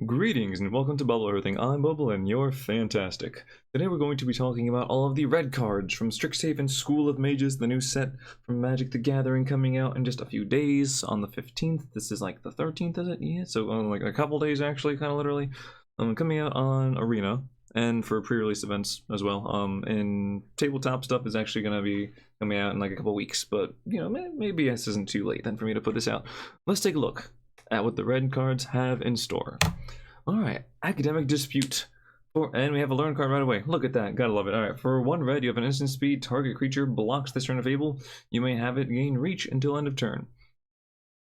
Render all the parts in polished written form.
Greetings and welcome to Bubble Hearthing. I'm Bubble and you're fantastic. Today we're going to be talking about all of the red cards from Strixhaven School of Mages, the new set from Magic the Gathering coming out in just a few days on the 15th. This is like the 13th, is it? Yeah, so like a couple days actually, kind of literally. Coming out on Arena and for pre-release events as well. And tabletop stuff is actually going to be coming out in like a couple weeks, but you know, maybe this isn't too late then for me to put this out. Let's take a look at what the red cards have in store. Alright, Academic Dispute. And we have a learn card right away. Look at that, gotta love it. Alright, for 1 red, you have an instant speed. Target creature blocks this turn of Fable. You may have it gain reach until end of turn.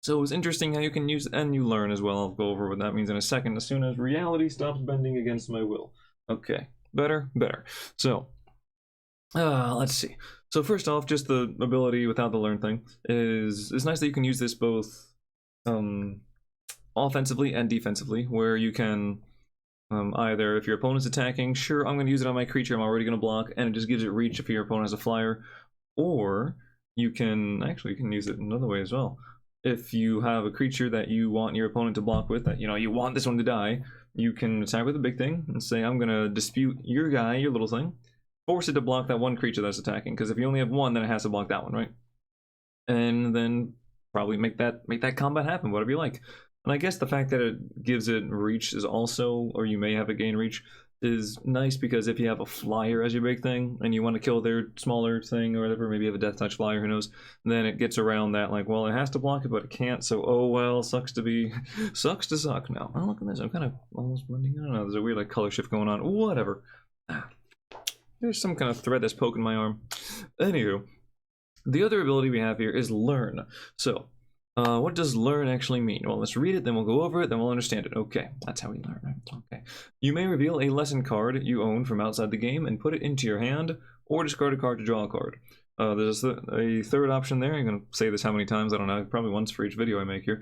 So it's interesting how you can use, and you learn as well. I'll go over what that means in a second. As soon as reality stops bending against my will. Okay, better. So, let's see. So first off, just the ability without the learn thing is, it's nice that you can use this both offensively and defensively, where you can either, if your opponent's attacking, sure, I'm going to use it on my creature, I'm already going to block, and it just gives it reach if your opponent has a flyer. Or you can use it another way as well. If you have a creature that you want your opponent to block with, that you want this one to die, you can attack with a big thing and say, I'm going to dispute your guy, your little thing, force it to block that one creature that's attacking, because if you only have one, then it has to block that one, right? And then probably make that combat happen, whatever you like. And I guess the fact that it gives it reach is also, or you may have it gain reach, is nice, because if you have a flyer as your big thing and you want to kill their smaller thing or whatever, maybe you have a death touch flyer, who knows, then it gets around that, like, well, it has to block it but it can't, so oh well, sucks to suck now. Oh, look at this, I'm kind of almost blending. I don't know, there's a weird like color shift going on, whatever. There's some kind of thread that's poking my arm. Anywho, the other ability we have here is learn. So what does learn actually mean? Well, let's read it, then we'll go over it, then we'll understand it. Okay, that's how we learn, right? Okay. You may reveal a lesson card you own from outside the game and put it into your hand, or discard a card to draw a card. There's a third option there. I'm going to say this how many times, I don't know, probably once for each video I make here,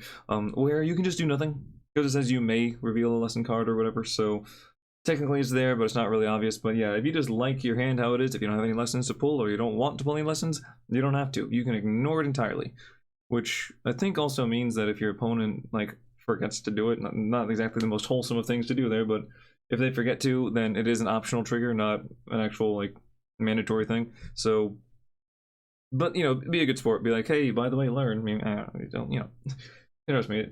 where you can just do nothing, because it says you may reveal a lesson card or whatever, so technically it's there, but it's not really obvious. But yeah, if you just like your hand how it is, if you don't have any lessons to pull, or you don't want to pull any lessons, you don't have to. You can ignore it entirely. Which I think also means that if your opponent like forgets to do it, not exactly the most wholesome of things to do there, but if they forget to, then it is an optional trigger, not an actual like mandatory thing. So, but be a good sport. Be like, hey, by the way, learn. I mean, don't trust me.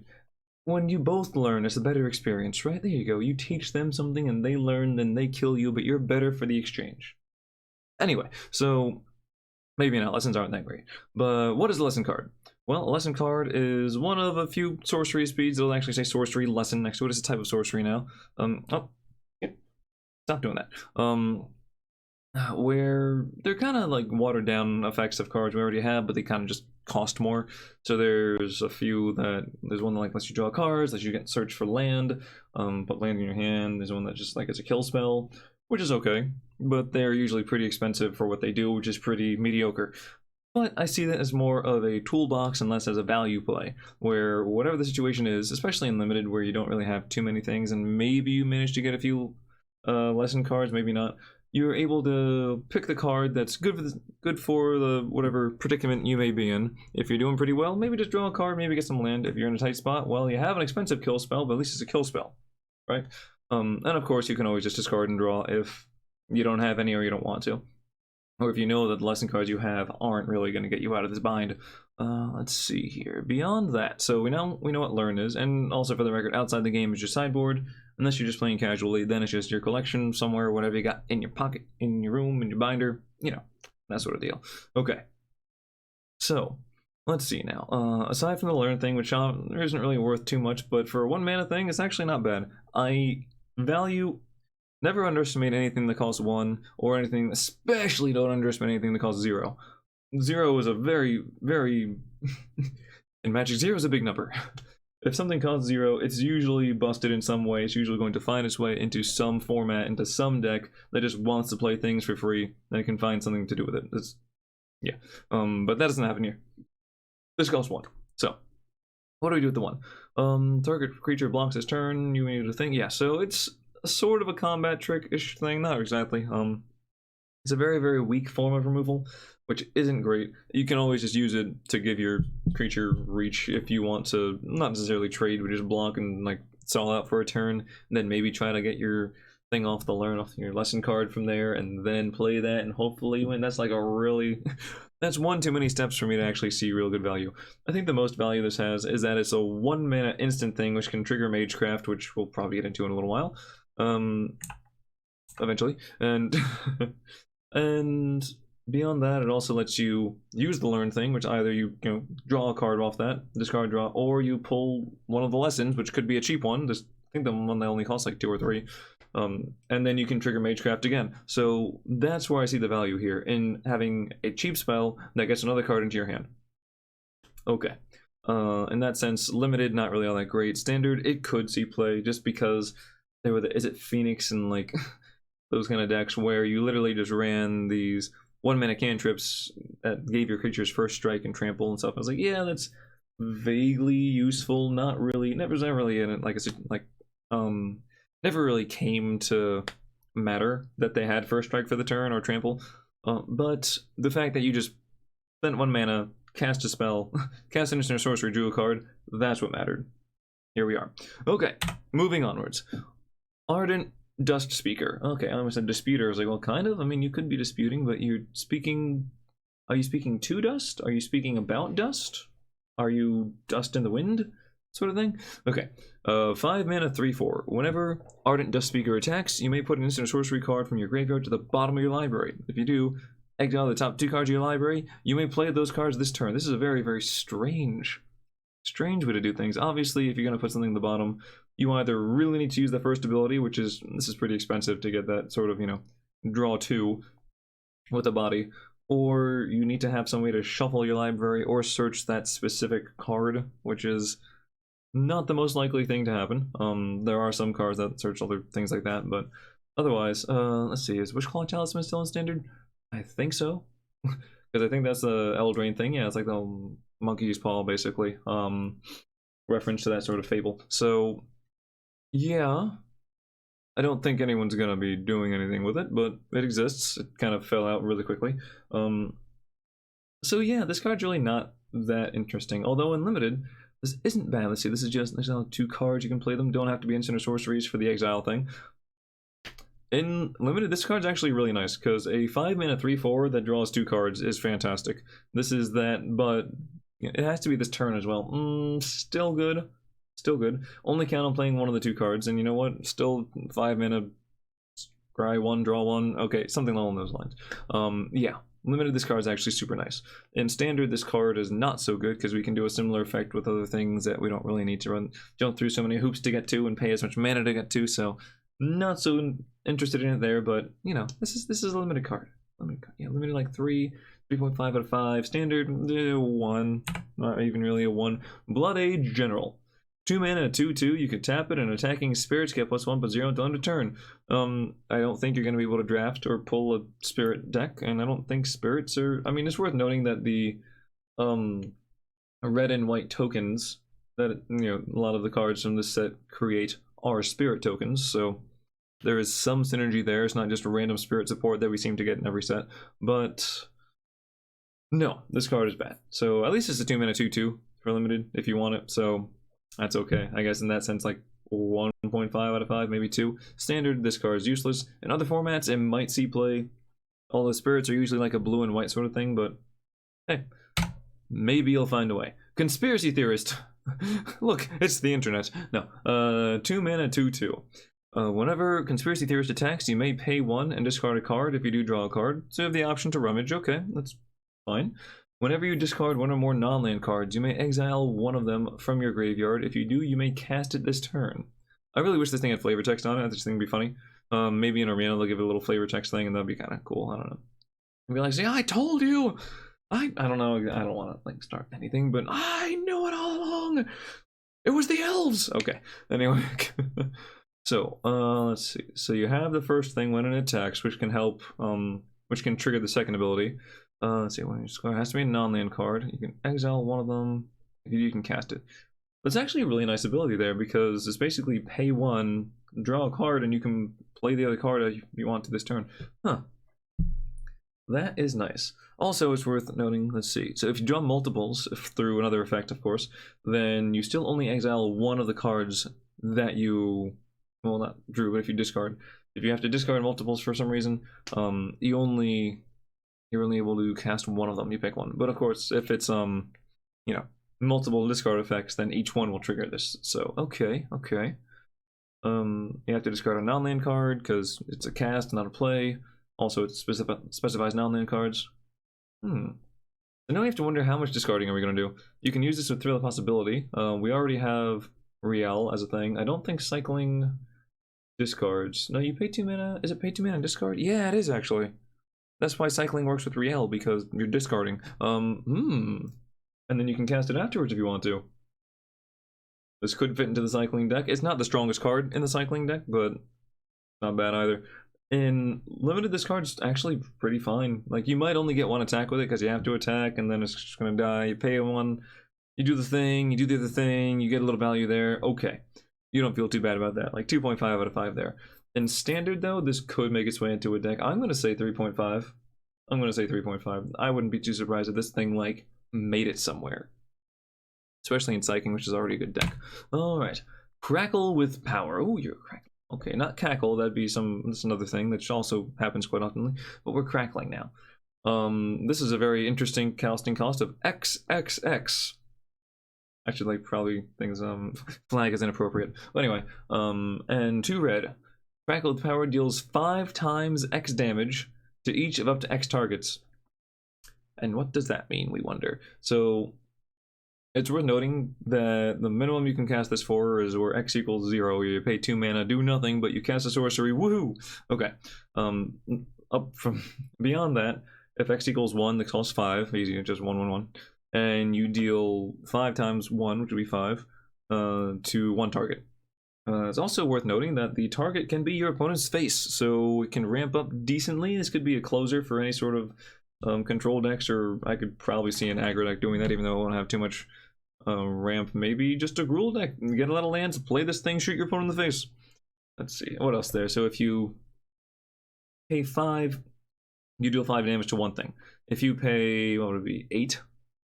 When you both learn, it's a better experience, right? There you go. You teach them something and they learn, then they kill you, but you're better for the exchange. Anyway, so maybe not. Lessons aren't that great. But what is a lesson card? Well, a lesson card is one of a few sorcery speeds. It'll actually say sorcery lesson next to it. It's a type of sorcery now. Oh, yeah. Stop doing that. Where they're kind of like watered down effects of cards we already have, but they kind of just cost more. So there's a few there's one that like lets you draw cards, lets you get search for land, put land in your hand. There's one that just like is a kill spell, which is okay, but they're usually pretty expensive for what they do, which is pretty mediocre. But I see that as more of a toolbox and less as a value play, where whatever the situation is, especially in Limited, where you don't really have too many things, and maybe you manage to get a few lesson cards, maybe not, you're able to pick the card that's good for the whatever predicament you may be in. If you're doing pretty well, maybe just draw a card, maybe get some land. If you're in a tight spot, well, you have an expensive kill spell, but at least it's a kill spell, right? And of course, you can always just discard and draw if you don't have any or you don't want to. Or if you know that the lesson cards you have aren't really going to get you out of this bind. Let's see here. Beyond that, so we know what learn is, and also for the record, outside the game is your sideboard. Unless you're just playing casually, then it's just your collection somewhere, whatever you got in your pocket, in your room, in your binder, that sort of deal. Okay. So, let's see now. Aside from the learn thing, which isn't really worth too much, but for a 1 mana thing, it's actually not bad. Never underestimate anything that costs 1, or anything, especially don't underestimate anything that costs 0. 0 is a very, very... in Magic, 0 is a big number. If something costs 0, it's usually busted in some way. It's usually going to find its way into some format, into some deck that just wants to play things for free, and it can find something to do with it. Yeah. But that doesn't happen here. This costs 1. So, what do we do with the 1? Target creature blocks its turn, you need a thing. Yeah, so it's sort of a combat trick-ish thing, not exactly. It's a very, very weak form of removal, which isn't great. You can always just use it to give your creature reach if you want to not necessarily trade, but just block and like stall out for a turn, and then maybe try to get your thing off your lesson card from there, and then play that and hopefully win. That's like a really that's one too many steps for me to actually see real good value. I think the most value this has is that it's a 1 mana instant thing which can trigger Magecraft, which we'll probably get into in a little while. Eventually. And and beyond that, it also lets you use the learn thing, which either you draw a card off that, discard draw, or you pull one of the lessons, which could be a cheap one. Just I think the one that only costs like 2 or 3. And then you can trigger Magecraft again. So that's where I see the value here, in having a cheap spell that gets another card into your hand. Okay. In that sense, limited, not really all that great. Standard, it could see play, just because there were is it Phoenix and like those kind of decks where you literally just ran these 1 mana cantrips that gave your creatures first strike and trample and stuff. I was like, yeah, that's vaguely useful, not really, never really in it, like it's like never really came to matter that they had first strike for the turn or trample. But the fact that you just spent 1 mana, cast a spell, cast an instant or sorcery, drew a card, that's what mattered. Here we are. Okay, moving onwards. Ardent Dust Speaker. Okay, I almost said disputer. I was like, well, kind of. I mean, you could be disputing, but you're speaking. Are you speaking to dust? Are you speaking about dust? Are you dust in the wind? Sort of thing? Okay. 5 mana, 3/4. Whenever Ardent Dust Speaker attacks, you may put an instant or sorcery card from your graveyard to the bottom of your library. If you do, exile the top 2 cards of your library. You may play those cards this turn. This is a very, very strange way to do things. Obviously, if you're going to put something in the bottom, you either really need to use the first ability, which is, this is pretty expensive to get that sort of, draw 2 with a body, or you need to have some way to shuffle your library or search that specific card, which is not the most likely thing to happen. There are some cards that search other things like that, but otherwise, let's see, is Wishclaw Talisman still in Standard? I think so, because I think that's the Eldraine thing. Yeah, it's like the monkey's paw, basically. Reference to that sort of fable. So, yeah, I don't think anyone's gonna be doing anything with it, but it exists. It kind of fell out really quickly. So yeah, this card's really not that interesting. Although in limited, this isn't bad. Let's see, this is just exile 2 cards. You can play them. Don't have to be instant or sorceries for the exile thing. In limited, this card's actually really nice, because a 5 mana 3/4 that draws 2 cards is fantastic. This is that, but it has to be this turn as well. Still good. Still good. Only count on playing one of the 2 cards, and you know what? Still 5 mana, scry 1, draw 1. Okay, something along those lines. Yeah. Limited, this card is actually super nice. In Standard, this card is not so good, because we can do a similar effect with other things that we don't really need to jump through so many hoops to get to and pay as much mana to get to, so not so interested in it there, but, this is a limited card. Yeah, limited like 3.5 out of 5. Standard, 1. Not even really a 1. Blood Age General. 2 mana, 2/2. You can tap it, and attacking spirits get +1/+0 until end of turn. I don't think you're going to be able to draft or pull a spirit deck, and I don't think spirits are. I mean, it's worth noting that the red and white tokens that a lot of the cards from this set create are spirit tokens, so there is some synergy there. It's not just random spirit support that we seem to get in every set, but no, this card is bad. So at least it's a 2 mana 2/2 for limited if you want it. So that's okay, I guess in that sense, like 1.5 out of 5, maybe 2. Standard, this card is useless. In other formats, it might see play. All the spirits are usually like a blue and white sort of thing, but hey, maybe you'll find a way. Conspiracy Theorist. Look, it's the internet. No, 2 mana 2/2. Whenever Conspiracy Theorist attacks, you may pay 1 and discard a card if you do draw a card. So you have the option to rummage. Okay, that's fine. Whenever you discard 1 or more non-land cards, you may exile 1 of them from your graveyard. If you do, you may cast it this turn. I really wish this thing had flavor text on it. I think this thing would be funny. Maybe in Arena they'll give it a little flavor text thing, and that'd be kind of cool. I don't know. I'd be like, see, I told you! I don't know. I don't want to like start anything, but I knew it all along! It was the elves! Okay, anyway. So, let's see. So you have the first thing when it attacks, which can help, which can trigger the second ability. Let's see, when you score, it has to be a non-land card. You can exile 1 of them. If you can cast it. That's actually a really nice ability there, because it's basically pay 1, draw a card, and you can play the other card if you want to this turn. Huh. that is nice. Also, it's worth noting, let's see, so if you draw multiples, through another effect, of course, then you still only exile one of the cards that you, well, not drew, but if you discard. If you have to discard multiples for some reason, you're only able to cast one of them, you pick one. But of course, if it's, you know, multiple discard effects, then each one will trigger this. So, okay. You have to discard a non-land card, because it's a cast, not a play. Also, it specifies non-land cards. So now we have to wonder how much discarding are we going to do. You can use this with Thrill of Possibility. We already have Riel as a thing. I don't think cycling discards. No, you pay 2 mana. Is it pay 2 mana and discard? Yeah, it is actually. That's why cycling works with Riel, because you're discarding. And then you can cast it afterwards if you want to. This could fit into the cycling deck. It's not the strongest card in the cycling deck, but not bad either. In limited, this card's actually pretty fine. Like, you might only get one attack with it because you have to attack, and then it's just gonna die. You pay one, you do the thing, you do the other thing, you get a little value there. Okay, you don't feel too bad about that. Like 2.5 out of 5 there. In standard, though, this could make its way into a deck. I'm gonna say 3.5. I'm gonna say 3.5. I wouldn't be too surprised if this thing, like, made it somewhere. Especially in Psyching, which is already a good deck. Alright. Crackle with Power. Oh, you're crackling. Okay, not cackle, that's another thing that also happens quite often, but we're crackling now. This is a very interesting casting cost of XXX. I should like probably things flag is inappropriate. But anyway, and 2 red. Crackle with Power deals 5 times X damage to each of up to X targets. And what does that mean, we wonder? So it's worth noting that the minimum you can cast this for is where X equals 0. You pay 2 mana, do nothing, but you cast a sorcery, woohoo! Okay. Up from beyond that, if X equals 1, that costs 5, easy, just 1, 1, 1. And you deal 5 times 1, which would be 5, to 1 target. It's also worth noting that the target can be your opponent's face, so it can ramp up decently. This could be a closer for any sort of control decks, or I could probably see an aggro deck doing that, even though it won't have too much ramp. Maybe just a Gruul deck. Get a lot of lands, play this thing, shoot your opponent in the face. Let's see, what else there? So if you pay 5, you deal 5 damage to one thing. If you pay, what would it be, 8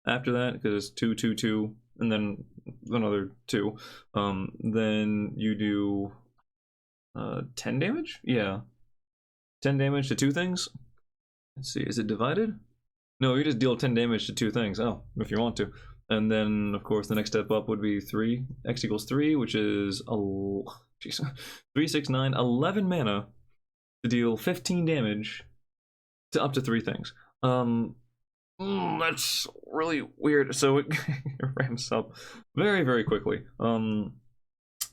after that, because it's 2, 2, 2, and then another 2, then you do 10 damage? Yeah. 10 damage to 2 things? Let's see, is it divided? No, you just deal 10 damage to 2 things. Oh, if you want to. And then, of course, the next step up would be 3. X equals 3, which is 3, 6, 9, 11 mana to deal 15 damage to up to 3 things. That's really weird. So it ramps up very, very quickly.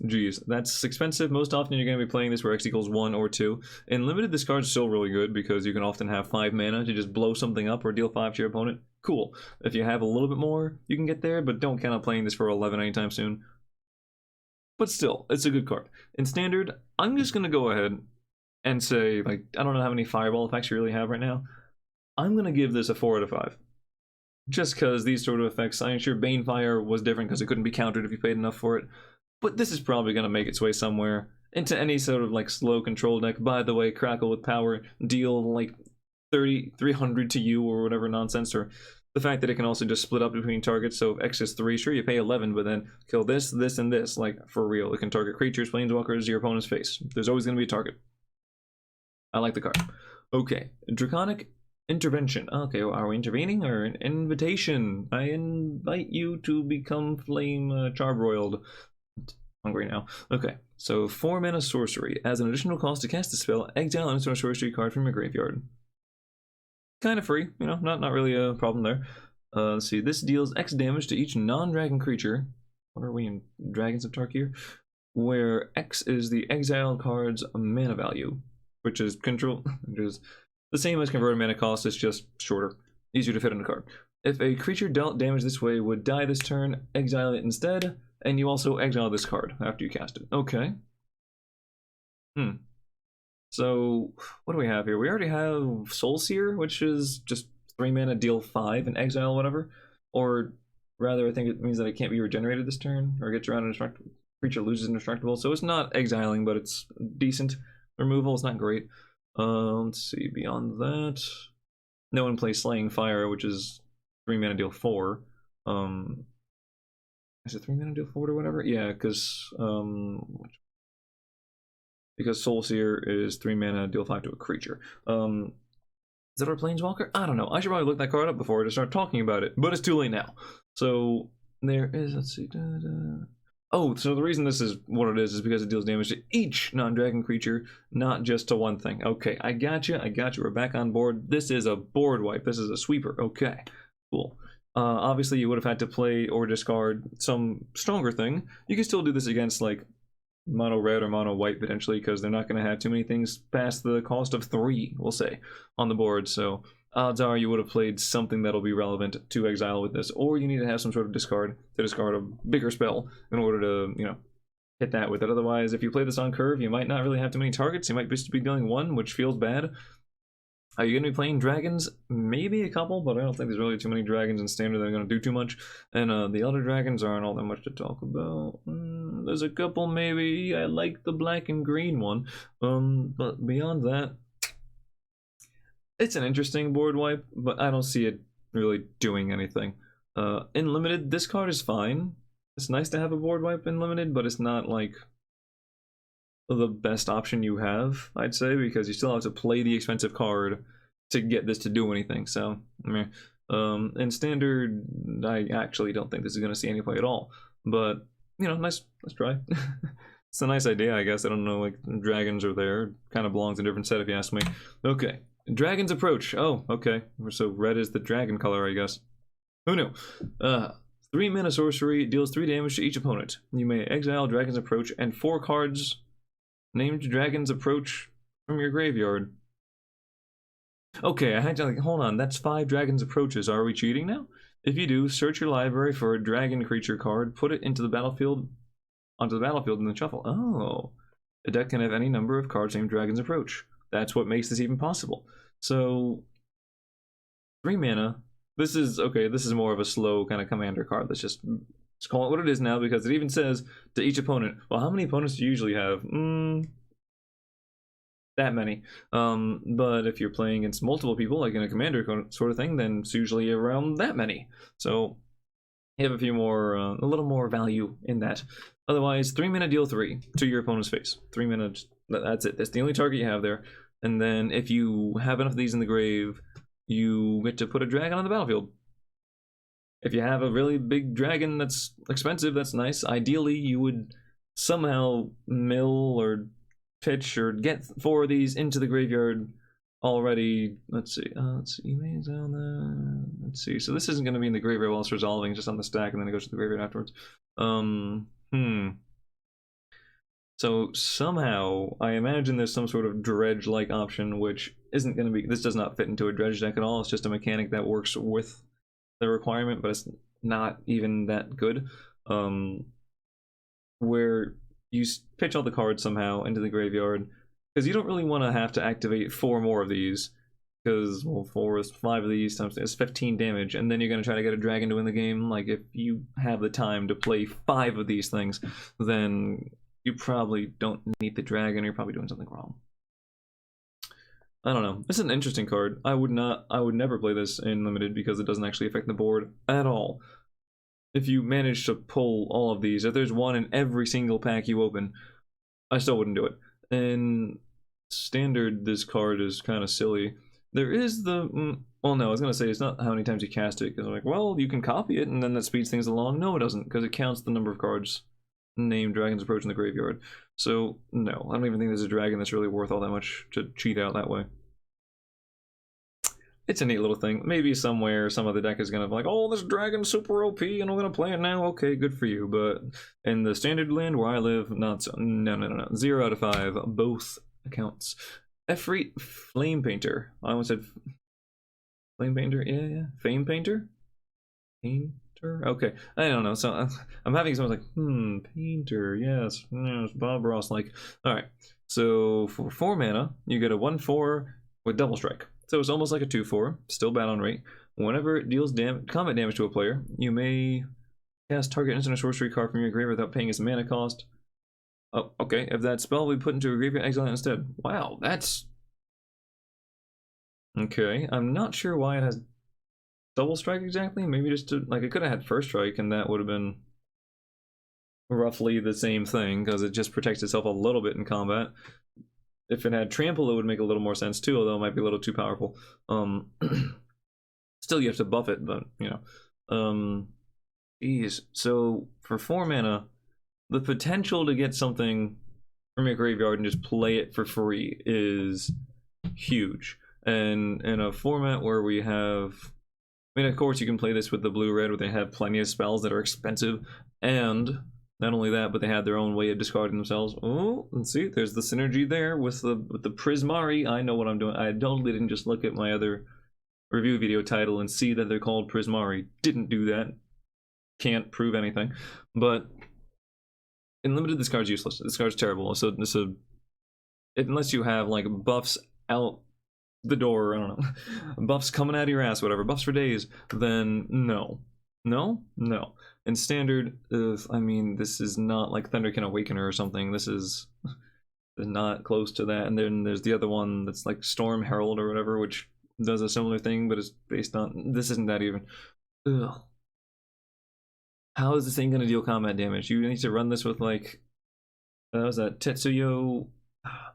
Geez, that's expensive. Most often you're going to be playing this where X equals 1 or 2. In limited, this card's still really good because you can often have 5 mana to just blow something up or deal 5 to your opponent. Cool. If you have a little bit more, you can get there, but don't count on playing this for 11 anytime soon. But still, it's a good card. In standard, I'm just going to go ahead and say, like, I don't know how many fireball effects you really have right now. I'm going to give this a 4 out of 5. Just because these sort of effects, I'm sure Banefire was different because it couldn't be countered if you paid enough for it. But this is probably going to make its way somewhere into any sort of like slow control deck. By the way, Crackle with Power, deal like 300 to you or whatever nonsense, or the fact that it can also just split up between targets. So if X is 3, sure, you pay 11, but then kill this, this, and this, like for real. It can target creatures, planeswalkers, your opponent's face. There's always going to be a target. I like the card. Okay, Draconic Intervention. Okay, well, are we intervening or an invitation? I invite you to become flame charbroiled. Hungry now. Okay, so 4 mana sorcery. As an additional cost to cast the spell, exile an sorcery card from your graveyard. Kind of free, you know, not really a problem there. Let's see, this deals X damage to each non-dragon creature. What are we in Dragons of Tarkir? Where X is the exiled card's mana value, which is control, which is the same as converted mana cost, it's just shorter. Easier to fit in a card. If a creature dealt damage this way would die this turn, exile it instead, and you also exile this card after you cast it. Okay. So, what do we have here? We already have Soulseer, which is just 3 mana, deal 5, and exile whatever. Or rather, I think it means that it can't be regenerated this turn, or gets around indestructible. Creature loses indestructible, so it's not exiling, but it's decent. Removal is not great. Let's see, beyond that. no one plays Slaying Fire, which is 3 mana deal 4. Is it 3 mana deal 4 or whatever? Yeah, because Soul Seer is 3 mana deal 5 to a creature. Is that our Planeswalker? I don't know. I should probably look that card up before I just start talking about it, but it's too late now. So there is, let's see. Oh, so the reason this is what it is because it deals damage to each non-dragon creature, not just to one thing. Okay, I got you. We're back on board. This is a board wipe. This is a sweeper. Okay, cool. Obviously, you would have had to play or discard some stronger thing. You can still do this against, like, mono red or mono white potentially, because they're not going to have too many things past the cost of 3, we'll say, on the board. So odds are you would have played something that'll be relevant to exile with this, or you need to have some sort of discard to discard a bigger spell in order to, you know, hit that with it. Otherwise, if you play this on curve, you might not really have too many targets. You might just be dealing 1, which feels bad. Are you going to be playing dragons? Maybe a couple, but I don't think there's really too many dragons in standard that are going to do too much. And the other dragons aren't all that much to talk about. There's a couple maybe. I like the black and green one. But beyond that, it's an interesting board wipe, but I don't see it really doing anything. In limited, this card is fine. It's nice to have a board wipe in limited, but it's not like the best option you have, I'd say, because you still have to play the expensive card to get this to do anything. So, in standard, I actually don't think this is going to see any play at all. But, you know, nice, let's try. It's a nice idea, I guess. I don't know, like, dragons are there. Kind of belongs in a different set, if you ask me. Okay, Dragon's Approach. Oh, okay. So red is the dragon color, I guess. Who knew? 3 mana sorcery, deals 3 damage to each opponent. You may exile Dragon's Approach and 4 cards named Dragon's Approach from your graveyard. Okay, I had to, like, hold on, that's 5 Dragon's Approaches. Are we cheating now? If you do, search your library for a dragon creature card, put it into the battlefield, onto the battlefield, and then shuffle. Oh, the deck can have any number of cards named Dragon's Approach. That's what makes this even possible. So, 3 mana. This is, okay, this is more of a slow kind of commander card. Let's just call it what it is now, because it even says to each opponent. Well, how many opponents do you usually have? That many. But if you're playing against multiple people, like in a commander sort of thing, then it's usually around that many. So you have a few more, a little more value in that. Otherwise, 3 mana deal 3 to your opponent's face. 3 mana, that's it. That's the only target you have there. And then if you have enough of these in the grave, you get to put a dragon on the battlefield. If you have a really big dragon that's expensive, that's nice. Ideally, you would somehow mill or pitch or get 4 of these into the graveyard already. Let's see. Let's see. So this isn't going to be in the graveyard while it's resolving, just on the stack, and then it goes to the graveyard afterwards. So somehow, I imagine there's some sort of dredge-like option, which isn't going to be... This does not fit into a dredge deck at all. It's just a mechanic that works with the requirement, but it's not even that good. Where you pitch all the cards somehow into the graveyard, because you don't really want to have to activate 4 more of these, because, well, 4 is 5 of these times it's 15 damage, and then you're going to try to get a dragon to win the game. Like, if you have the time to play 5 of these things, then you probably don't need the dragon, or you're probably doing something wrong. I don't know. This is an interesting card. I would never play this in limited because it doesn't actually affect the board at all. If you manage to pull all of these, if there's one in every single pack you open, I still wouldn't do it. In standard, this card is kind of silly. There is the... well, no, I was going to say it's not how many times you cast it, because I'm like, well, you can copy it, and then that speeds things along. No, it doesn't, because it counts the number of cards named Dragon's Approach in the graveyard. So, no, I don't even think there's a dragon that's really worth all that much to cheat out that way. It's a neat little thing. Maybe somewhere some other deck is going to be like, oh, this dragon's super OP and I'm going to play it now. Okay, good for you. But in the standard land where I live, not so. No. 0 out of 5. Both accounts. Efreet Flame Painter. I almost said Flame Painter. Yeah. Fame Painter? Painter? Okay. I don't know. So I'm having someone like, Painter. Yes, Bob Ross like. Alright. So for 4 mana, you get a 1/4 with double strike. So it's almost like a 2/4, still bad on rate. Whenever it deals combat damage to a player, you may cast target instant or sorcery card from your graveyard without paying its mana cost. Oh, okay. If that spell will be put into a graveyard, exile it instead. Wow, that's Okay, I'm not sure why it has double strike exactly. Maybe just to, like, it could have had first strike and that would have been roughly the same thing because it just protects itself a little bit in combat. If it had trample, it would make a little more sense too, although it might be a little too powerful. Still, you have to buff it, but you know. Geez. So for 4 mana, the potential to get something from your graveyard and just play it for free is huge. And in a format where we have, I mean, of course, you can play this with the blue-red, where they have plenty of spells that are expensive, and not only that, but they have their own way of discarding themselves. Oh, let's see, there's the synergy there with the Prismari. I know what I'm doing. I totally didn't just look at my other review video title and see that they're called Prismari. Didn't do that. Can't prove anything. But in limited, this card's useless. This card's terrible. So unless you have like buffs out the door, I don't know, buffs coming out of your ass, whatever, buffs for days, then no. In standard, I mean, this is not like Thunderkin Awakener or something. This is not close to that. And then there's the other one that's like Storm Herald or whatever, which does a similar thing, but it's based on, this isn't that even. Ugh. How is this thing going to deal combat damage? You need to run this with like, what was that, Tetsuyo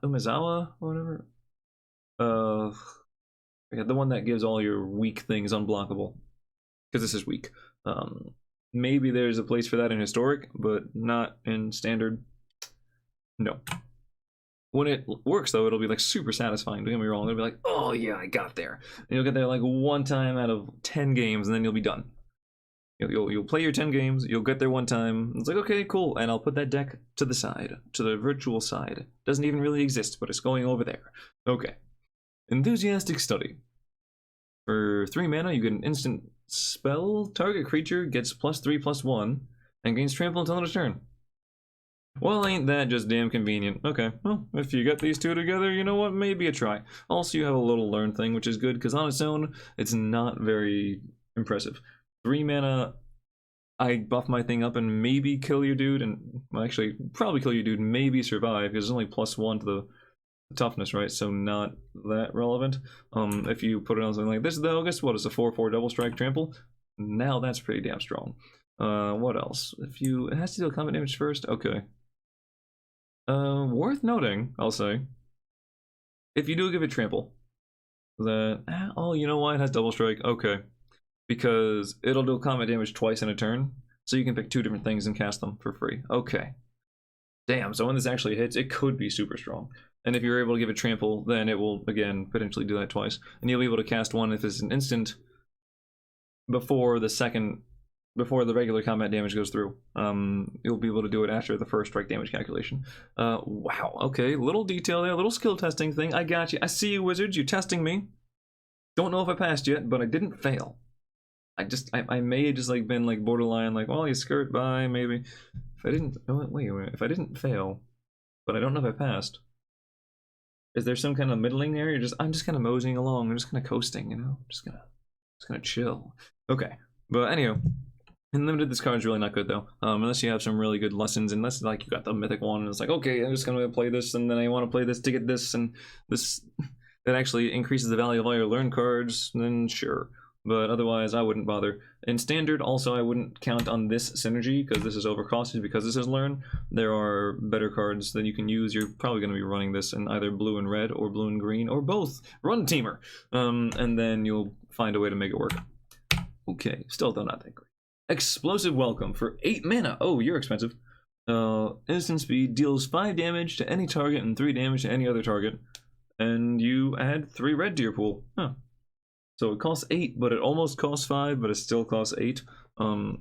Umezawa or whatever? Yeah, the one that gives all your weak things unblockable, because this is weak. Maybe there's a place for that in historic, but not in standard. No. When it works though, it'll be like super satisfying. Don't get me wrong. It'll be like, oh yeah, I got there. And you'll get there like one time out of 10 games, and then you'll be done. You'll play your 10 games. You'll get there one time. It's like, okay, cool, and I'll put that deck to the side, to the virtual side. Doesn't even really exist, but it's going over there. Okay. Enthusiastic Study. For 3 mana, you get an instant spell. Target creature gets +3/+1 and gains trample until end of turn. Well, ain't that just damn convenient? Okay, well, if you get these two together, you know what? Maybe a try. Also, you have a little learn thing, which is good, because on its own, it's not very impressive. 3 mana, I buff my thing up and maybe kill your dude, and well, actually, probably kill your dude, maybe survive, because it's only +1 to the toughness, right? So not that relevant. If you put it on something like this, though, guess what? It's a 4/4 double strike trample. Now that's pretty damn strong. What else? It has to deal combat damage first. Okay. Worth noting, I'll say, if you do give it trample, that oh, you know why it has double strike? Okay, because it'll do combat damage twice in a turn, so you can pick 2 different things and cast them for free. Okay. Damn, so when this actually hits, it could be super strong. And if you're able to give it trample, then it will, again, potentially do that twice. And you'll be able to cast one if it's an instant before the regular combat damage goes through. You'll be able to do it after the first strike damage calculation. Wow, okay, little detail there, little skill testing thing. I got you. I see you, wizards. You're testing me. Don't know if I passed yet, but I didn't fail. I may have just like been like borderline, like, well, you skirt by, maybe. If I didn't, oh, wait a minute, if I didn't fail, but I don't know if I passed, is there some kind of middling area? I'm just kind of moseying along. I'm just kind of coasting, you know? Just gonna chill. Okay, but anyhow, in limited, this card's really not good though. Unless you have some really good lessons, unless like you got the mythic one, and it's like, okay, I'm just gonna play this, and then I want to play this to get this, and this that actually increases the value of all your learn cards. Then sure. But otherwise, I wouldn't bother. In standard, also, I wouldn't count on this synergy, because this is overcosted, because this is learn. There are better cards that you can use. You're probably going to be running this in either blue and red, or blue and green, or both. Run Teamer! And then you'll find a way to make it work. Okay, still though not that great. Explosive Welcome for 8 mana. Oh, you're expensive. Instant speed deals 5 damage to any target and 3 damage to any other target. And you add 3 red to your pool. Huh. So it costs 8, but it almost costs 5, but it still costs 8. And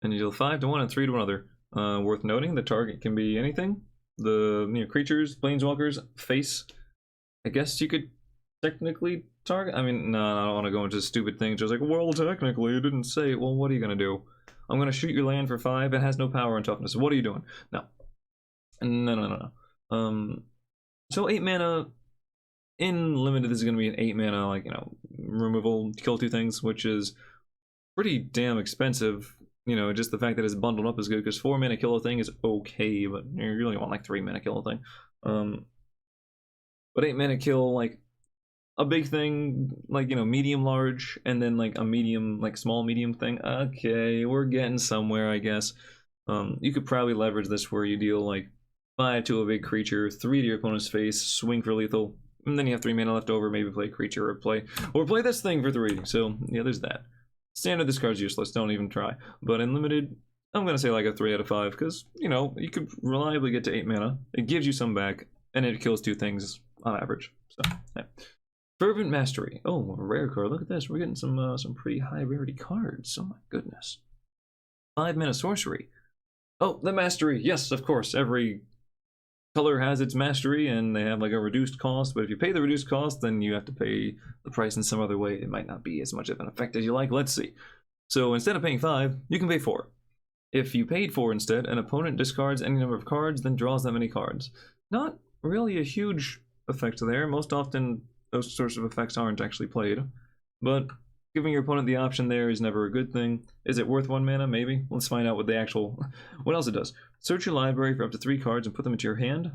you deal 5 to one and 3 to another. Worth noting, the target can be anything. The creatures, planeswalkers, face. I guess you could technically target. I mean, no, I don't want to go into stupid things. Just like, well, technically, it didn't say. Well, what are you gonna do? I'm gonna shoot your land for 5. It has no power and toughness. What are you doing? No. So 8 mana. In limited, this is going to be an 8 mana, like, you know, removal, kill 2 things, which is pretty damn expensive. You know, just the fact that it's bundled up is good, because 4 mana kill a thing is okay, but you really want like 3 mana kill a thing. But 8 mana kill like a big thing, like, you know, medium large, and then like a medium, like small medium thing. Okay, we're getting somewhere, I guess. You could probably leverage this where you deal like 5 to a big creature, 3 to your opponent's face, swing for lethal, and then you have 3 mana left over, maybe play a creature or play this thing for 3. So yeah, there's that. Standard, this card's useless, don't even try. But in limited, I'm gonna say like a 3 out of 5, because, you know, you could reliably get to 8 mana. It gives you some back, and it kills 2 things on average. So yeah. Fervent Mastery. Oh, a rare card. Look at this. We're getting some pretty high rarity cards. Oh my goodness. 5 mana sorcery. Oh, the mastery. Yes, of course. Every color has its mastery, and they have like a reduced cost. But if you pay the reduced cost, then you have to pay the price in some other way. It might not be as much of an effect as you like. Let's see. So instead of paying 5, you can pay 4. If you paid 4 instead, an opponent discards any number of cards, then draws that many cards. Not really a huge effect there. Most often, those sorts of effects aren't actually played. But giving your opponent the option there is never a good thing. Is it worth 1 mana? Maybe. Let's find out what else it does. Search your library for up to 3 cards and put them into your hand.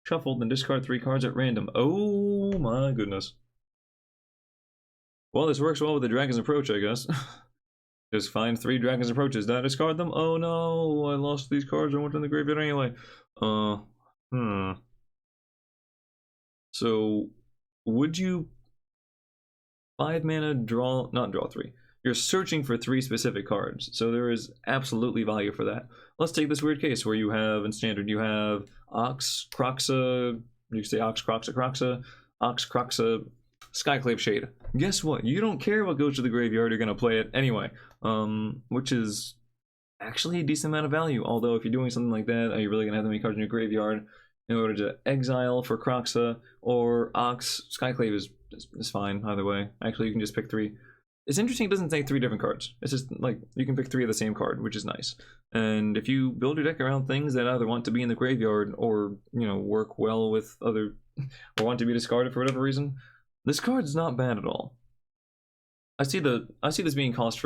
Shuffle, then discard 3 cards at random. Oh my goodness. Well, this works well with the Dragon's Approach, I guess. Just find 3 Dragon's Approaches. Did I discard them? Oh no, I lost these cards. I went in the graveyard anyway. So, would you 5 mana not draw 3. You're searching for 3 specific cards, so there is absolutely value for that. Let's take this weird case where you have, in standard, you have Ox, Croxa, you say Ox, Croxa, Croxa, Ox, Croxa, Skyclave Shade. Guess what? You don't care what goes to the graveyard, you're going to play it anyway, which is actually a decent amount of value, although if you're doing something like that, are you really going to have that many cards in your graveyard in order to exile for Croxa or Ox? Skyclave is fine either way. Actually, you can just pick 3. It's interesting it doesn't say 3 different cards. It's just like you can pick 3 of the same card, which is nice. And if you build your deck around things that either want to be in the graveyard or, you know, work well with other or want to be discarded for whatever reason, this card's not bad at all. I see this being cast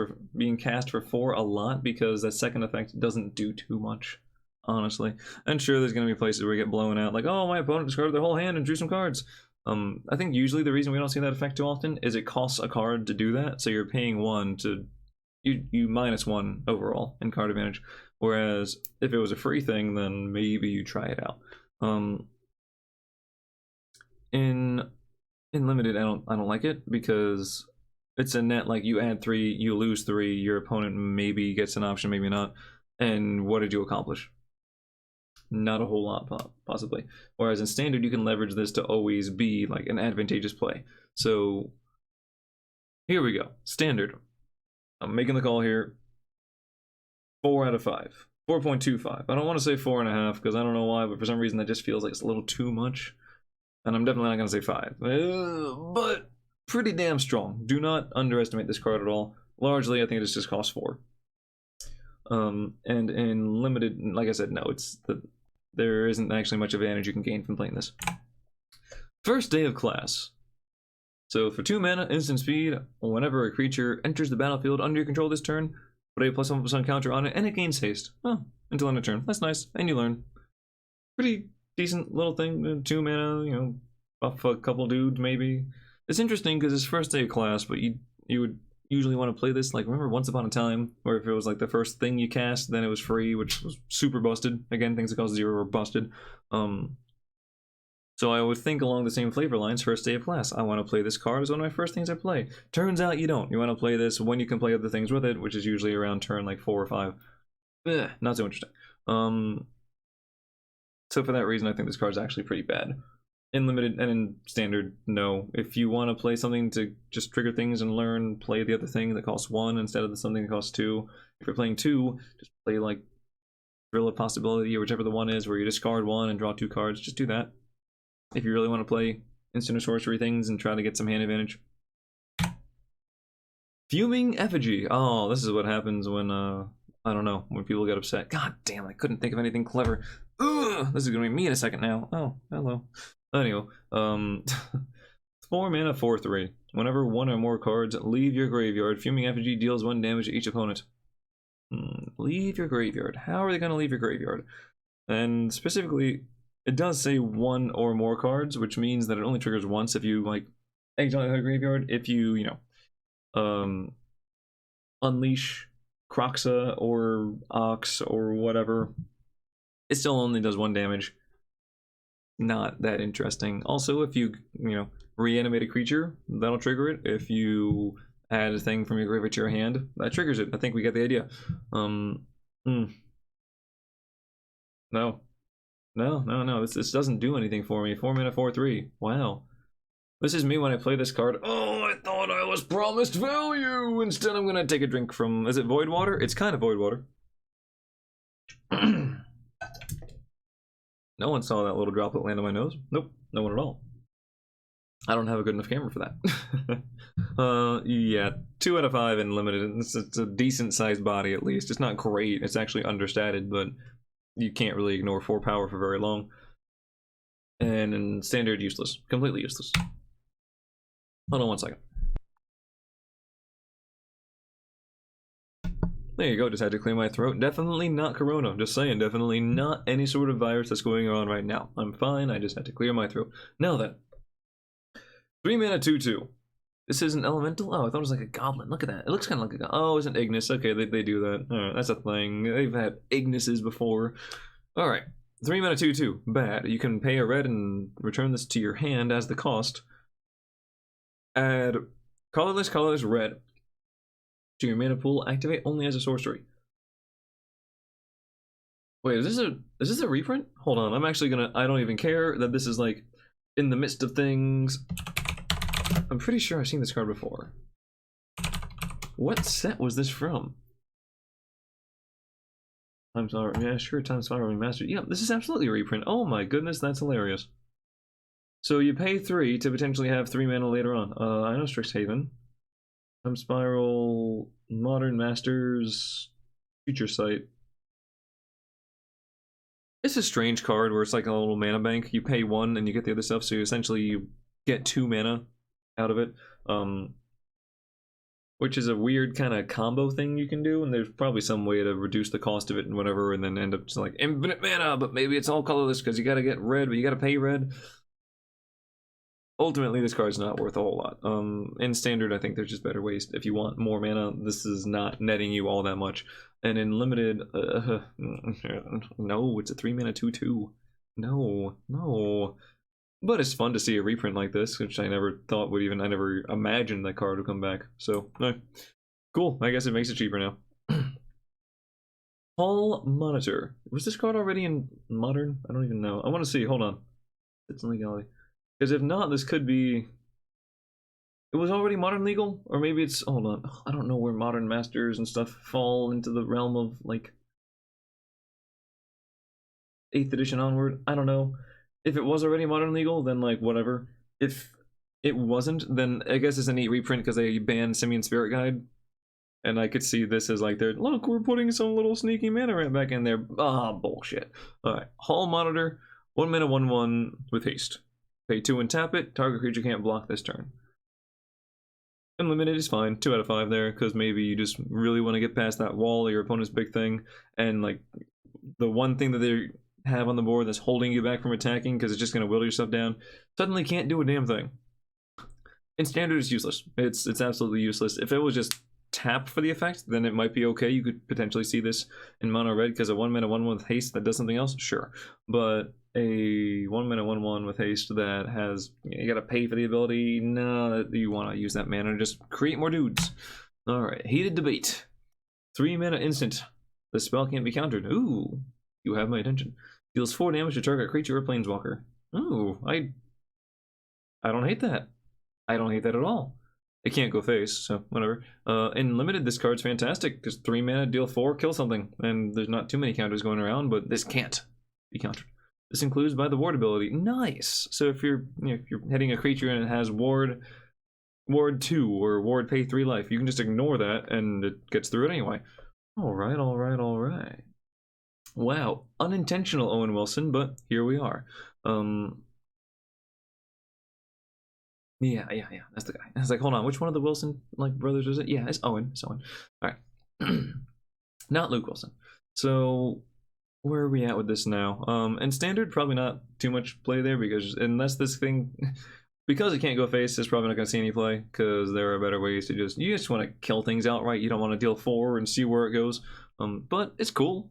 for 4 a lot because that second effect doesn't do too much, honestly. And sure, there's going to be places where you get blown out, like, oh, my opponent discarded their whole hand and drew some cards. I think usually the reason we don't see that effect too often is it costs a card to do that, so you're paying 1 to you minus 1 overall in card advantage. Whereas if it was a free thing, then maybe you try it out. In limited, I don't like it because it's a net like you add 3, you lose 3, your opponent maybe gets an option, maybe not. And what did you accomplish? Not a whole lot, possibly. Whereas in standard, you can leverage this to always be like an advantageous play. So here we go. Standard. I'm making the call here. 4 out of 5. 4.25. I don't want to say 4.5 because I don't know why, but for some reason that just feels like it's a little too much. And I'm definitely not going to say 5. But pretty damn strong. Do not underestimate this card at all. Largely, I think it just costs 4. And in limited, like I said, no, there isn't actually much advantage you can gain from playing this. First day of class. So for 2 mana, instant speed, whenever a creature enters the battlefield under your control this turn, put a +1/+1 counter on it, and it gains haste. Oh, until end of turn. That's nice, and you learn. Pretty decent little thing. 2 mana, you know, buff a couple dudes maybe. It's interesting because it's first day of class, but you would usually want to play this, like, remember Once Upon a Time, where if it was like the first thing you cast, then it was free, which was super busted. Again, things that cost 0 were busted. So I would think along the same flavor lines, first day of class. I want to play this card as one of my first things I play. Turns out you don't. You want to play this when you can play other things with it, which is usually around turn like 4 or 5. Not so interesting. So for that reason, I think this card's actually pretty bad. In limited and in standard, no. If you want to play something to just trigger things and learn, play the other thing that costs 1 instead of the something that costs 2. If you're playing 2, just play like Thrill of Possibility or whichever the one is where you discard 1 and draw 2 cards. Just do that. If you really want to play instant or sorcery things and try to get some hand advantage. Fuming Effigy. Oh, this is what happens when, I don't know, when people get upset. God damn, I couldn't think of anything clever. Ugh, this is going to be me in a second now. Oh, hello. Anyway, 4 mana, 4/3. Whenever 1 or more cards leave your graveyard, Fuming Effigy deals 1 damage to each opponent. Leave your graveyard. How are they going to leave your graveyard? And specifically, It does say one or more cards, which means that it only triggers once if you like exile the graveyard. If you unleash Croxa or Ox or whatever, it still only does 1 damage. Not that interesting. Also, if you reanimate a creature, that'll trigger it. If you add a thing from your graveyard to your hand, that triggers it. I think we get the idea. No. This doesn't do anything for me. 4 mana, 4/3. Wow. This is me when I play this card. Oh, I thought I was promised value. Instead, I'm gonna take a drink from. Is it Void Water? It's kind of Void Water. No one saw that little droplet land on my nose. Nope, no one at all. I don't have a good enough camera for that. Yeah, 2 out of 5 in limited. It's a decent sized body at least. It's not great. It's actually understated, but you can't really ignore 4 power for very long. And in standard, useless. Completely useless. Hold on 1 second. There you go, just had to clear my throat. Definitely not corona, just saying, definitely not any sort of virus that's going on right now. I'm fine, I just had to clear my throat. Now then. 3 mana 2/2. This is an elemental? Oh, I thought it was like a goblin. Look at that. It looks kind of like a goblin. Oh, it's an Ignis. Okay, they do that. Alright, that's a thing. They've had Ignises before. Alright. 3 mana 2/2. Bad. You can pay a red and return this to your hand as the cost. Add colorless red to your mana pool. Activate only as a sorcery. Wait, is this a reprint? Hold on, I'm actually gonna. I don't even care that this is like in the midst of things. I'm pretty sure I've seen this card before. What set was this from? Time Spiral. Yeah, sure. Time Spiral Remastered. Yeah, this is absolutely a reprint. Oh my goodness, that's hilarious. So you pay 3 to potentially have 3 mana later on. I know Strixhaven. Time Spiral, Modern Masters, Future Sight. It's a strange card where it's like a little mana bank. You pay 1 and you get the other stuff, so you get 2 mana out of it. Which is a weird kind of combo thing you can do, and there's probably some way to reduce the cost of it and whatever, and then end up just like infinite mana, but maybe it's all colorless because you gotta get red, but you gotta pay red. Ultimately, this card's not worth a whole lot. In standard, I think there's just better ways. If you want more mana, this is not netting you all that much. And in limited, no, it's a 3 mana 2/2. No. But it's fun to see a reprint like this, which I never thought would even. I never imagined that card would come back. So, no. Cool. I guess it makes it cheaper now. Hall Monitor. Was this card already in Modern? I don't even know. I want to see. Hold on. It's in legality. Because if not, this could be. It was already Modern legal? Or maybe it's. Hold on. I don't know where Modern Masters and stuff fall into the realm of, like, 8th edition onward. I don't know. If it was already Modern legal, then, like, whatever. If it wasn't, then I guess it's a neat reprint because they banned Simian Spirit Guide. And I could see this as like, look, we're putting some little sneaky mana right back in there. Ah, bullshit. Alright, Hall Monitor, 1 mana 1/1 with haste. Pay 2 and tap it, target creature can't block this turn. Unlimited is fine, 2 out of 5 there, because maybe you just really want to get past that wall or your opponent's big thing, and like, the one thing that they have on the board that's holding you back from attacking, because it's just going to whittle yourself down, suddenly can't do a damn thing. In standard, it's useless. It's absolutely useless. If it was just tap for the effect, then it might be okay. You could potentially see this in mono red because a 1 mana 1/1 with haste that does something else, sure. But a 1 mana 1/1 with haste that has, you gotta pay for the ability, no, you want to use that mana to just create more dudes. Alright, Heated Debate. 3 mana instant. The spell can't be countered. Ooh, you have my attention. Deals 4 damage to target creature or planeswalker. Ooh, I don't hate that. I don't hate that at all. It can't go face, so whatever. In limited, this card's fantastic because 3 mana, deal 4, kill something, and there's not too many counters going around, but this can't be countered. This includes by the ward ability. Nice. So if you're if you're hitting a creature and it has ward 2 or ward pay 3 life, you can just ignore that and it gets through it anyway. All right. Wow, unintentional Owen Wilson, but here we are. Yeah, that's the guy. I was like, hold on, which one of the Wilson brothers is it? Yeah, it's Owen. All right. Not Luke Wilson. So where are we at with this now? In standard, probably not too much play there, because unless this thing, because it can't go face, it's probably not going to see any play, because there are better ways to you just want to kill things outright. You don't want to deal 4 and see where it goes. But it's cool.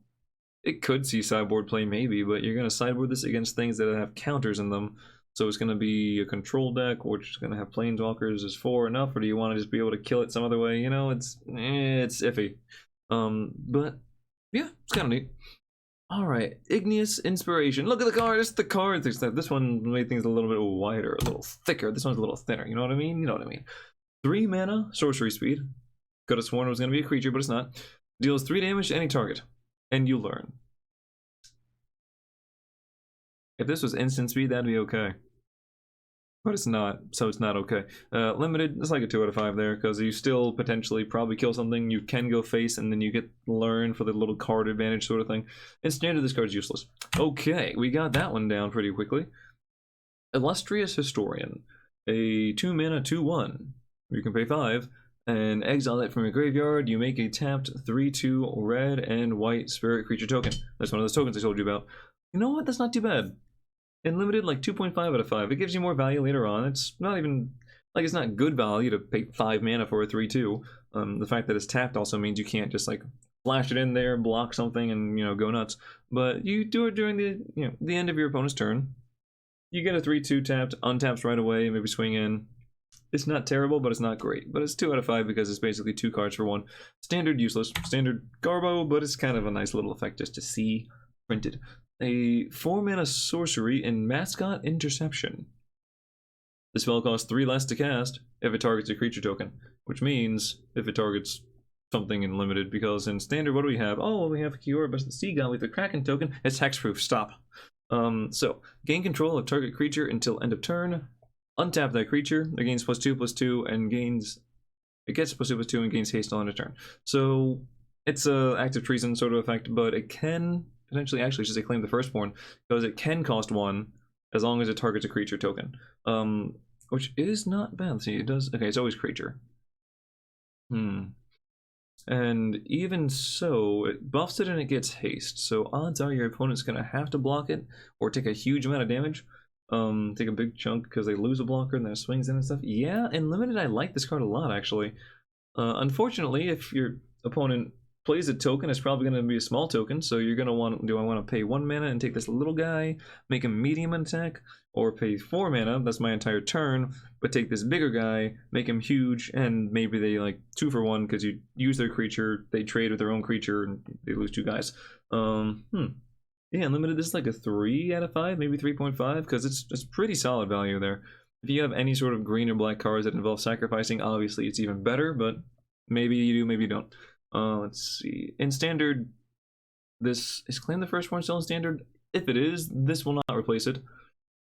It could see sideboard play maybe, but you're going to sideboard this against things that have counters in them. So it's going to be a control deck, which is going to have planeswalkers. Is 4 enough, or do you want to just be able to kill it some other way? You know, it's iffy. But yeah, it's kind of neat. All right, Igneous Inspiration. Look at the card. It's the card. This one made things a little bit wider, a little thicker. This one's a little thinner. You know what I mean? You know what I mean. 3 mana, sorcery speed. Could have sworn it was going to be a creature, but it's not. Deals 3 damage to any target, and you learn. If this was instant speed, that'd be okay. But it's not, so it's not okay. Limited, it's like a 2 out of 5 there, because you still potentially probably kill something. You can go face, and then you get learn for the little card advantage sort of thing. In standard, this card's useless. Okay, we got that one down pretty quickly. Illustrious Historian. A 2 mana 2/1. You can pay 5, and exile it from your graveyard. You make a tapped 3/2 red and white spirit creature token. That's one of those tokens I told you about. You know what? That's not too bad. In limited, like 2.5 out of 5. It gives you more value later on. It's not even, like, it's not good value to pay 5 mana for a 3/2. The fact that it's tapped also means you can't just, like, flash it in there, block something, and, you know, go nuts. But you do it during the, you know, the end of your opponent's turn. You get a 3/2 tapped, untaps right away, maybe swing in. It's not terrible, but it's not great. But it's 2 out of 5 because it's basically 2 cards for 1. Standard useless. Standard Garbo, but it's kind of a nice little effect just to see printed. A 4 mana sorcery in Mascot Interception. The spell costs 3 less to cast if it targets a creature token, which means if it targets something in limited, because in standard, what do we have? Oh, we have Kioribus the Sea God with the Kraken token. It's hexproof. Stop. So gain control of target creature until end of turn. Untap that creature. It gains +2/+2 and gains. It gets +2/+2 and gains haste on a turn. So it's a active treason sort of effect, but it can potentially actually just claim the firstborn, because it can cost 1 as long as it targets a creature token, which is not bad. Let's see, it does. Okay, it's always creature. And even so, it buffs it and it gets haste. So odds are your opponent's gonna have to block it or take a huge amount of damage. Take a big chunk because they lose a blocker and then it swings in and stuff. Yeah, in limited, I like this card a lot actually. Unfortunately, if your opponent plays a token, it's probably going to be a small token, so you're going to want, do I want to pay 1 mana and take this little guy, make him medium attack, or pay 4 mana, that's my entire turn, but take this bigger guy, make him huge, and maybe they like 2 for 1 because you use their creature, they trade with their own creature, and they lose 2 guys. Yeah, unlimited, this is like a 3 out of 5, maybe 3.5, because it's pretty solid value there. If you have any sort of green or black cards that involve sacrificing, obviously it's even better, but maybe you do, maybe you don't. Let's see. In standard, this is claim the firstborn still in standard. If it is, this will not replace it.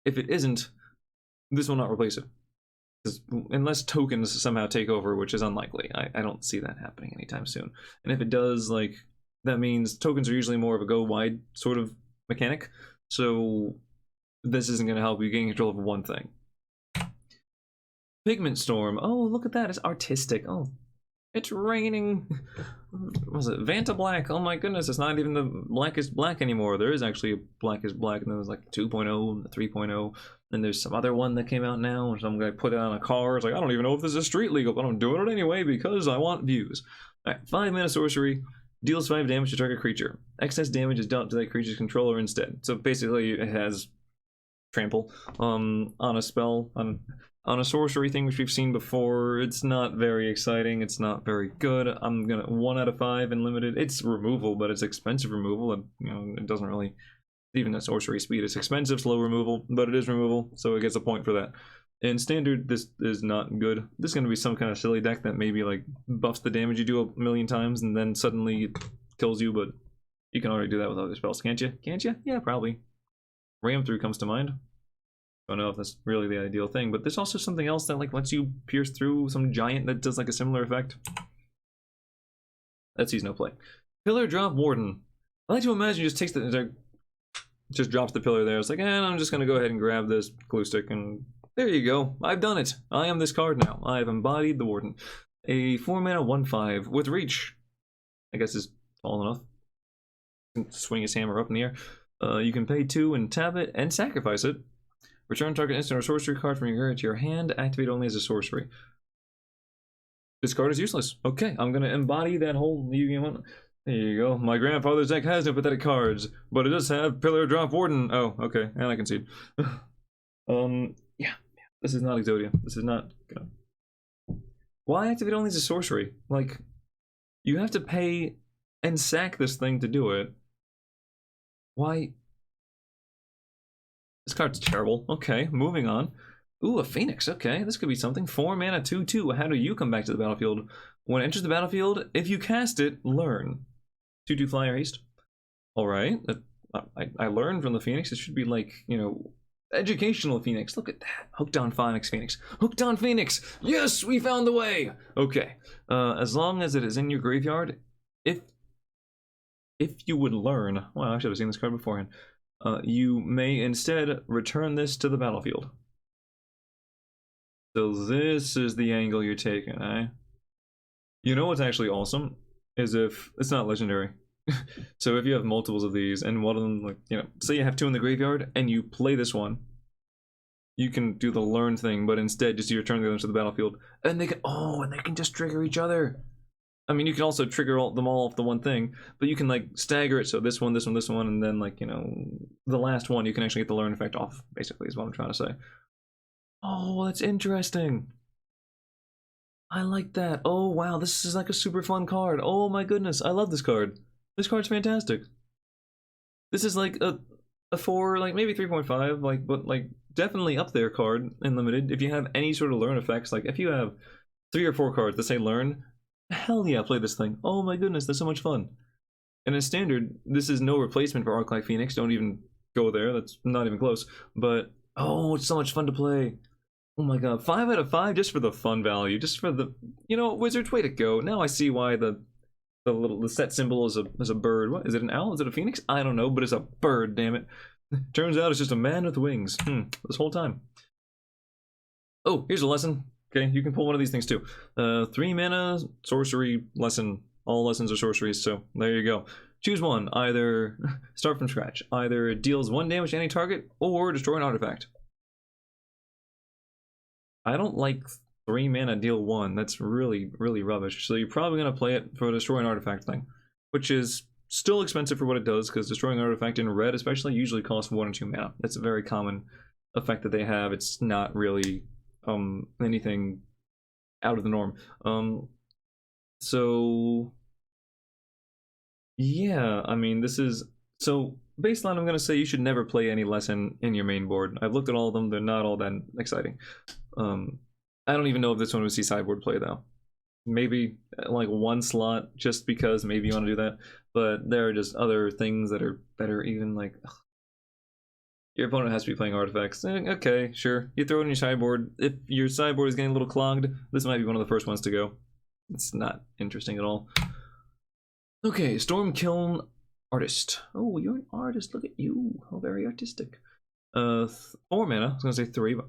If it isn't, this will not replace it. Unless tokens somehow take over, which is unlikely. I don't see that happening anytime soon. And if it does, like, that means tokens are usually more of a go wide sort of mechanic. So this isn't going to help you gain control of one thing. Pigment Storm. Oh, look at that. It's artistic. Oh. It's raining. What was it? Vanta Black. Oh my goodness, it's not even the blackest black anymore. There is actually a blackest black, and then there's like 2.0 and 3.0. Then there's some other one that came out now, which I'm gonna put it on a car. It's like, I don't even know if this is street legal, but I'm doing it anyway because I want views. Alright, 5 mana sorcery, deals 5 damage to target creature. Excess damage is dealt to that creature's controller instead. So basically it has trample on a spell, on a sorcery thing which we've seen before. It's not very exciting, it's not very good. I'm gonna 1 out of 5 in limited. It's removal, but it's expensive removal, and you know, it doesn't really, even at sorcery speed, it's expensive, slow removal, but it is removal, so it gets a point for that. In standard, this is not good. This is gonna be some kind of silly deck that maybe like buffs the damage you do a million times and then suddenly it kills you, but you can already do that with other spells, can't you? Can't you? Yeah, probably. Ram through comes to mind. Don't know if that's really the ideal thing, but there's also something else that like lets you pierce through some giant that does like a similar effect. That sees no play. Pillar Drop Warden. I like to imagine he just takes the, just drops the pillar there. It's like, I'm just gonna go ahead and grab this glue stick, and there you go. I've done it. I am this card now. I have embodied the Warden. A 4 mana 1/5 with reach. I guess is tall enough. swing his hammer up in the air. You can pay 2 and tap it and sacrifice it. Return target instant or sorcery card from your area to your hand. Activate only as a sorcery. This card is useless. Okay, I'm gonna embody that whole Yu-Gi-Oh one. There you go. My grandfather's deck has no pathetic cards, but it does have Pillar Drop Warden. Oh, okay, and I can see. Yeah, this is not Exodia. This is not gonna. Why activate only as a sorcery? Like, you have to pay and sack this thing to do it. Why? This card's terrible. Okay, moving on. Ooh, a Phoenix. Okay, this could be something. 4 mana, 2/2. How do you come back to the battlefield? When it enters the battlefield, if you cast it, learn. 2/2 flyer haste. Alright. I learned from the Phoenix. It should be like, you know, educational Phoenix. Look at that. Hooked on Phoenix. Hooked on Phoenix! Yes, we found the way! Okay. As long as it is in your graveyard, if you would learn... Well, I should have seen this card beforehand. You may instead return this to the battlefield. So this is the angle you're taking, eh? You know what's actually awesome? Is if it's not legendary. So if you have multiples of these, and one of them, like, you know, say you have 2 in the graveyard, and you play this one, you can do the learn thing, but instead just return the others to the battlefield. And they can, oh, and they can just trigger each other. I mean, you can also trigger them all off the one thing, but you can, like, stagger it, so this one, and then, like, you know, the last one, you can actually get the learn effect off, basically, is what I'm trying to say. Oh, that's interesting. I like that. Oh, wow, this is like a super fun card. Oh my goodness, I love this card. This card's fantastic. This is like a 4, like maybe 3.5, like, but like definitely up there card in limited. If you have any sort of learn effects, like if you have 3 or 4 cards that say learn, hell yeah, play this thing. Oh my goodness, that's so much fun. And in standard, this is no replacement for Arclight Phoenix. Don't even go there. That's not even close. But oh, it's so much fun to play. Oh my god, 5 out of 5 just for the fun value, just for the, you know, Wizards, way to go. Now I see why the set symbol is a bird. What is it, an owl? Is it a phoenix? I don't know, but it's a bird, damn it. Turns out it's just a man with wings. This whole time. Oh, here's a lesson. Okay, you can pull one of these things too. 3 mana, sorcery, lesson. All lessons are sorceries, so there you go. Choose one, either start from scratch. Either it deals 1 damage to any target, or destroy an artifact. I don't like 3 mana deal 1. That's really, really rubbish. So you're probably going to play it for a destroy an artifact thing, which is still expensive for what it does, because destroying an artifact in red especially usually costs 1 or 2 mana. That's a very common effect that they have. It's not really anything out of the norm. So yeah, I mean, this is... So baseline, I'm going to say you should never play any lesson in your main board. I've looked at all of them. They're not all that exciting. I don't even know if this one would see sideboard play though. Maybe like 1 slot, just because maybe you want to do that. But there are just other things that are better. Even like your opponent has to be playing artifacts. Okay, sure. You throw it in your sideboard. If your sideboard is getting a little clogged, this might be one of the first ones to go. It's not interesting at all. Okay, Storm Kiln Artist. Oh, you're an artist. Look at you. Oh, very artistic. 4 mana. I was gonna say 3, but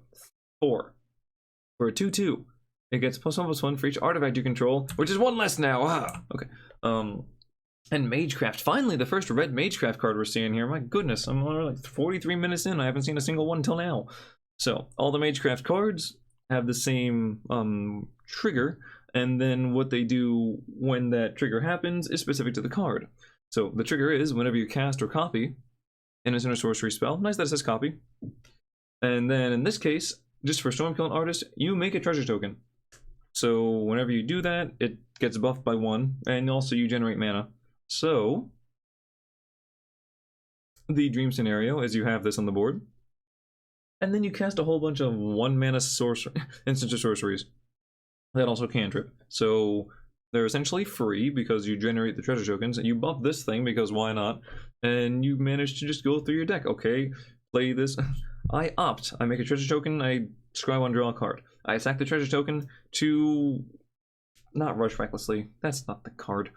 4. For a 2/2, it gets +1/+1 for each artifact you control, which is 1 less now. Ah, okay. And Magecraft. Finally, the first red Magecraft card we're seeing here. My goodness, I'm only like 43 minutes in. I haven't seen a single one until now. So all the Magecraft cards have the same trigger, and then what they do when that trigger happens is specific to the card. So the trigger is whenever you cast or copy an instant or sorcery spell. Nice that it says copy. And then in this case, just for Stormkiln Artist, you make a treasure token. So whenever you do that, it gets buffed by 1, and also you generate mana. So the dream scenario is you have this on the board, and then you cast a whole bunch of 1 mana instant or sorceries that also cantrip. So they're essentially free because you generate the treasure tokens, and you buff this thing because why not? And you manage to just go through your deck. Okay, play this. I opt. I make a treasure token. I scry 1, draw a card. I sack the treasure token to not rush recklessly. That's not the card.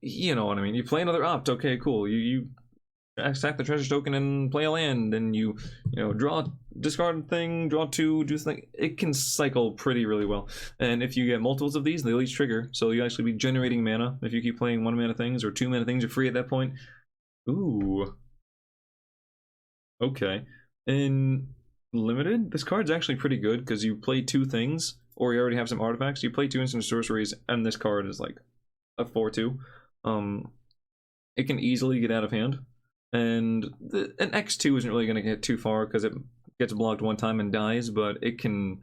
You know what I mean. You play another opt. Okay, cool. You sack the treasure token and play a land, and you know, draw, discard a thing, draw two, do something. It can cycle pretty really well. And if you get multiples of these, they'll each trigger. So you actually be generating mana. If you keep playing 1 mana things or 2 mana things, you're free at that point. Ooh. Okay. In limited, this card's actually pretty good because you play 2 things, or you already have some artifacts. You play 2 instant sorceries, and this card is like a 4/2. It can easily get out of hand. And an X2 isn't really going to get too far because it gets blocked 1 time and dies, but it can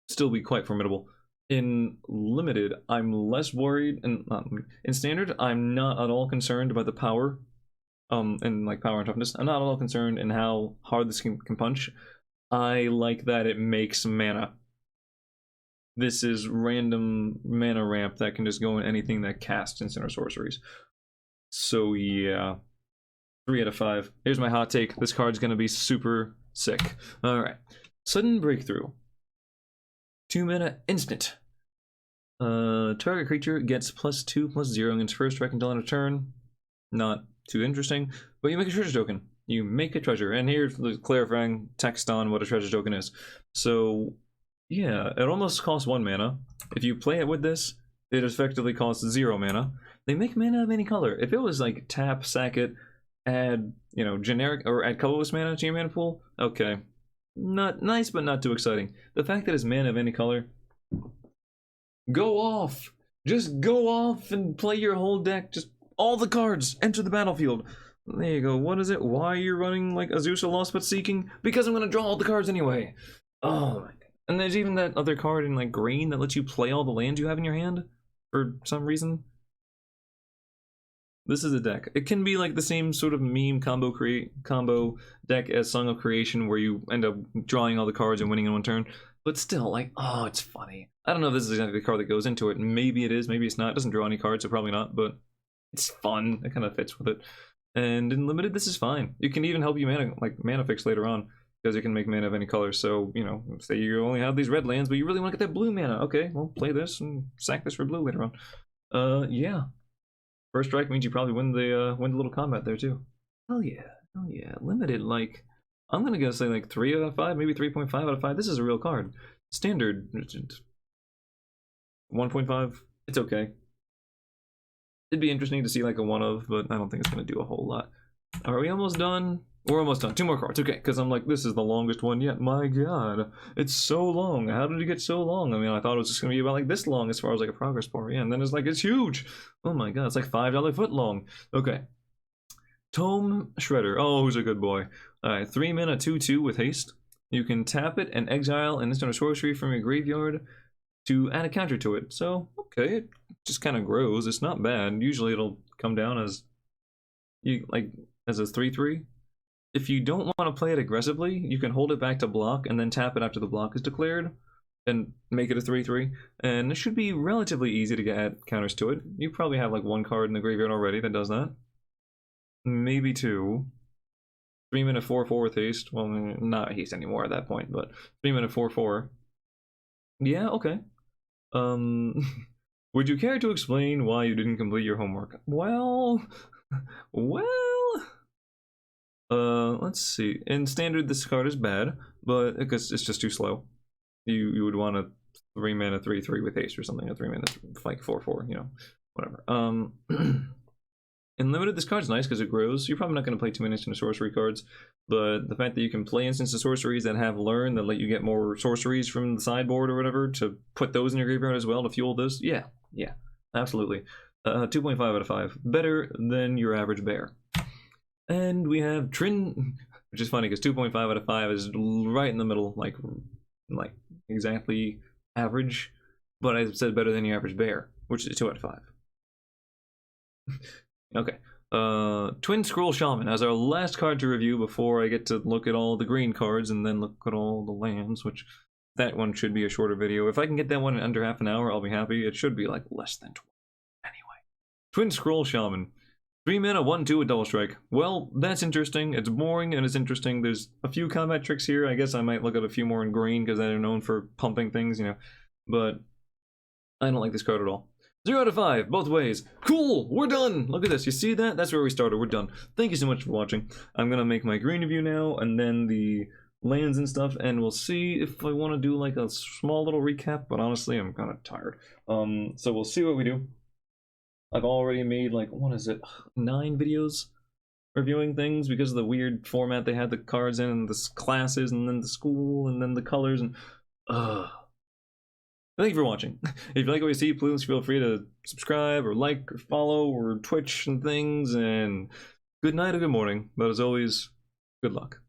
still be quite formidable. In limited, I'm less worried, and in standard, I'm not at all concerned about the power, and like power and toughness. I'm not at all concerned in how hard this can punch. I like that it makes mana. This is random mana ramp that can just go in anything that casts instant or sorceries. So yeah. 3 out of 5. Here's my hot take. This card's gonna be super sick. Alright. Sudden Breakthrough. 2 mana instant. Target creature gets +2/+0 against first strike until end of turn. Not too interesting. But you make a treasure token. You make a treasure. And here's the clarifying text on what a treasure token is. So, yeah, it almost costs 1 mana. If you play it with this, it effectively costs 0 mana. They make mana of any color. If it was like tap, sack it, add, you know, generic or add colorless mana to your mana pool, okay, not nice but not too exciting. The fact that it's mana of any color, go off, just go off and play your whole deck, just all the cards enter the battlefield. There you go. What is it? Why are you running like Azusa Lost but Seeking? Because I'm gonna draw all the cards anyway. Oh my god. And there's even that other card in like green that lets you play all the lands you have in your hand for some reason. This is a deck. It can be like the same sort of meme combo deck as Song of Creation, where you end up drawing all the cards and winning in 1 turn. But still, like, oh, it's funny. I don't know if this is exactly the card that goes into it. Maybe it is, maybe it's not. It doesn't draw any cards, so probably not, but it's fun. It kind of fits with it. And in limited, this is fine. It can even help you mana fix later on, because it can make mana of any color. So, you know, say you only have these red lands, but you really want to get that blue mana. Okay, well, play this and sack this for blue later on. Yeah. First strike means you probably win the little combat there too. Hell yeah, hell yeah. Limited, like, I'm gonna say like 3 out of 5, maybe 3.5 out of 5. This is a real card. Standard 1.5. It's okay. It'd be interesting to see like a 1 of, but I don't think it's gonna do a whole lot. Are we almost done? We're almost done. 2 more cards, okay, because I'm like, this is the longest one yet. My god, it's so long. How did it get so long? I mean, I thought it was just gonna be about like this long as far as like a progress bar, yeah, and then it's like, it's huge. Oh my god, it's like $5 foot long. Okay. Tome Shredder. Oh, who's a good boy. Alright, 3 mana 2/2 with haste. You can tap it and exile an instant or sorcery from your graveyard to add a counter to it. So, okay, it just kind of grows. It's not bad. Usually it'll come down as as a 3/3. If you don't want to play it aggressively, you can hold it back to block and then tap it after the block is declared and make it a 3/3. And it should be relatively easy to get counters to it. You probably have like 1 card in the graveyard already that does that. Maybe 2. 3 mana 4/4 with haste. Well, not haste anymore at that point, but 3 mana 4/4. Yeah, okay. Would you care to explain why you didn't complete your homework? Well, let's see. In standard, this card is bad, but because it's just too slow. You would want a 3 mana 3/3 with haste or something, a 3 mana like 4/4, you know, whatever. In limited, this card's nice because it grows. You're probably not going to play too many instant sorcery cards, but the fact that you can play instant sorceries that have learn that let you get more sorceries from the sideboard or whatever to put those in your graveyard as well to fuel this, yeah, absolutely. 2.5 out of 5, better than your average bear. And we have Trin, which is funny because 2.5 out of 5 is right in the middle, like exactly average, but I said better than your average bear, which is 2 out of 5. Okay, Twin Scroll Shaman as our last card to review before I get to look at all the green cards and then look at all the lands, which that one should be a shorter video. If I can get that one in under half an hour, I'll be happy. It should be like less than 20. Anyway, Twin Scroll Shaman. 3 mana, 1/2 with double strike. Well, that's interesting. It's boring and it's interesting. There's a few combat tricks here. I guess I might look at a few more in green because they're known for pumping things, you know. But I don't like this card at all. 0 out of 5, both ways. Cool, we're done. Look at this, you see that? That's where we started, we're done. Thank you so much for watching. I'm gonna make my green review now, and then the lands and stuff, and we'll see if I want to do like a small little recap, but honestly, I'm kind of tired. So we'll see what we do. I've already made like, what is it, 9 videos reviewing things because of the weird format they had the cards in, and the classes, and then the school, and then the colors, and thank you for watching. If you like what you see, please feel free to subscribe or like or follow or Twitch and things, and good night or good morning, but as always, good luck.